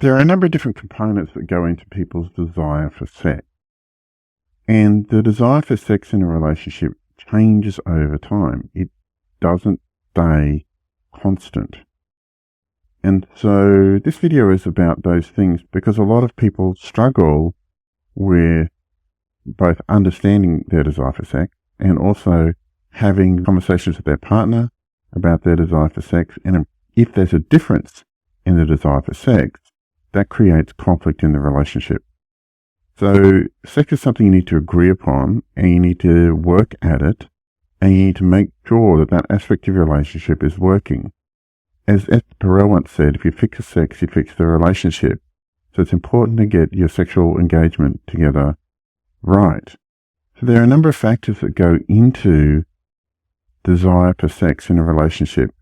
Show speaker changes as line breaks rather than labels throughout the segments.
There are a number of different components that go into people's desire for sex. And the desire for sex in a relationship changes over time. It doesn't stay constant. And so this video is about those things because a lot of people struggle with both understanding their desire for sex and also having conversations with their partner about their desire for sex. And if there's a difference in the desire for sex, that creates conflict in the relationship. So sex is something you need to agree upon, and you need to work at it, and you need to make sure that that aspect of your relationship is working. As Esther Perel once said, if you fix the sex, you fix the relationship. So it's important to get your sexual engagement together right. So there are a number of factors that go into desire for sex in a relationship.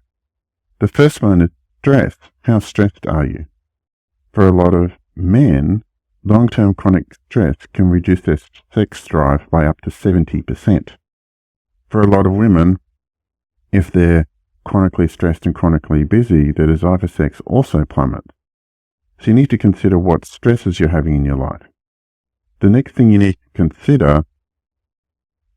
The first one is stress. How stressed are you? For a lot of men, long-term chronic stress can reduce their sex drive by up to 70%. For a lot of women, if they're chronically stressed and chronically busy, their desire for sex also plummets. So you need to consider what stresses you're having in your life. The next thing you need to consider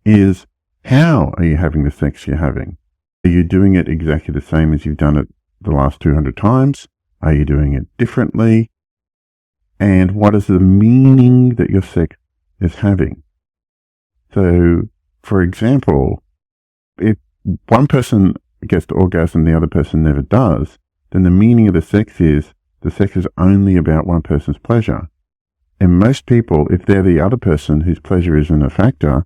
is, how are you having the sex you're having? Are you doing it exactly the same as you've done it the last 200 times? Are you doing it differently? And what is the meaning that your sex is having? So, for example, if one person gets to orgasm, the other person never does, then the meaning of the sex is only about one person's pleasure. And most people, if they're the other person whose pleasure isn't a factor,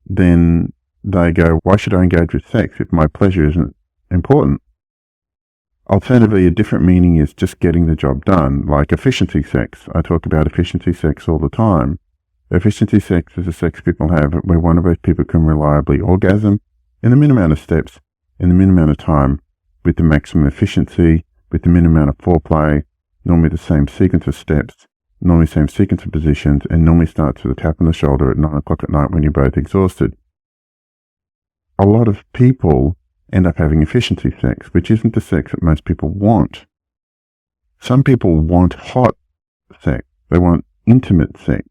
then they go, why should I engage with sex if my pleasure isn't important? Alternatively, a different meaning is just getting the job done, like efficiency sex. I talk about efficiency sex all the time. Efficiency sex is a sex people have where one of both people can reliably orgasm in the minimum amount of steps, in the minimum amount of time, with the maximum efficiency, with the minimum amount of foreplay, normally the same sequence of steps, normally the same sequence of positions, and normally starts with a tap on the shoulder at 9 o'clock at night when you're both exhausted. A lot of people end up having efficiency sex, which isn't the sex that most people want. Some people want hot sex. They want intimate sex,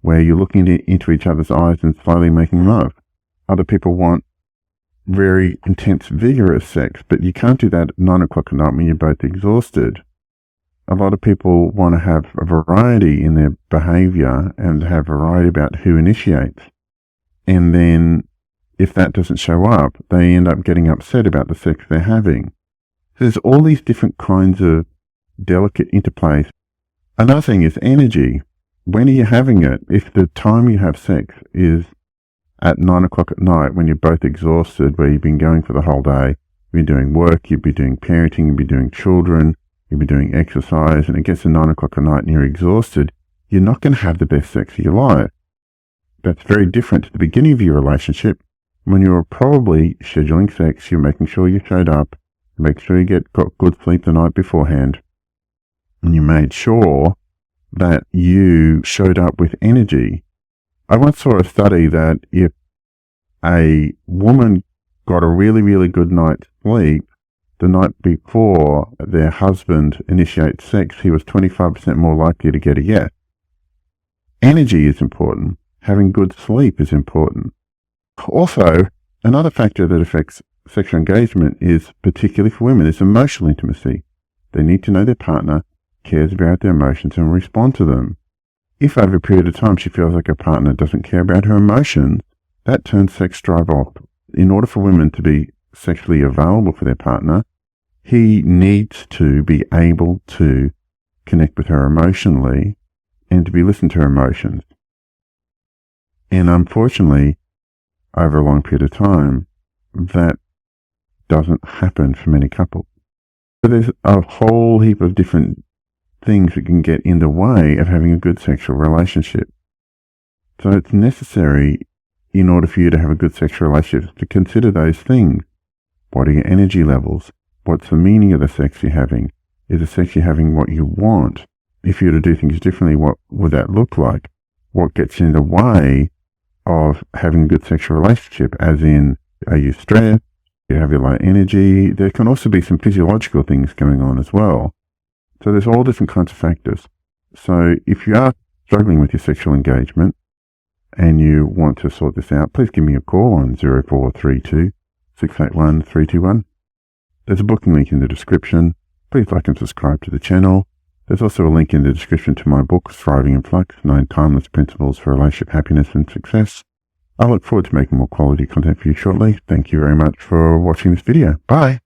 where you're looking into each other's eyes and slowly making love. Other people want very intense, vigorous sex, but you can't do that at 9 o'clock at night when you're both exhausted. A lot of people want to have a variety in their behavior and have variety about who initiates. And then if that doesn't show up, they end up getting upset about the sex they're having. So there's all these different kinds of delicate interplays. Another thing is energy. When are you having it? If the time you have sex is at 9 o'clock at night when you're both exhausted, where you've been going for the whole day, you've been doing work, you've been doing parenting, you've been doing children, you've been doing exercise, and it gets to 9 o'clock at night and you're exhausted, you're not going to have the best sex of your life. That's very different to the beginning of your relationship, when you were probably scheduling sex, you're making sure you showed up, make sure you got good sleep the night beforehand, and you made sure that you showed up with energy. I once saw a study that if a woman got a really, really good night's sleep the night before their husband initiates sex, he was 25% more likely to get a yes. Energy is important. Having good sleep is important. Also, another factor that affects sexual engagement is, particularly for women, is emotional intimacy. They need to know their partner cares about their emotions and respond to them. If over a period of time she feels like her partner doesn't care about her emotions, that turns sex drive off. In order for women to be sexually available for their partner, he needs to be able to connect with her emotionally and to be listened to her emotions. And unfortunately, over a long period of time, that doesn't happen for many couples. So there's a whole heap of different things that can get in the way of having a good sexual relationship. So it's necessary, in order for you to have a good sexual relationship, to consider those things. What are your energy levels? What's the meaning of the sex you're having? Is the sex you're having what you want? If you were to do things differently, what would that look like? What gets in the way of having a good sexual relationship, as in, are you stressed? Do you have a low energy? There can also be some physiological things going on as well. So there's all different kinds of factors. So if you are struggling with your sexual engagement and you want to sort this out, please give me a call on 0432 681 321. There's a booking link in the description. Please like and subscribe to the channel. There's also a link in the description to my book, Thriving in Flux, 9 Timeless Principles for Relationship Happiness and Success. I look forward to making more quality content for you shortly. Thank you very much for watching this video. Bye.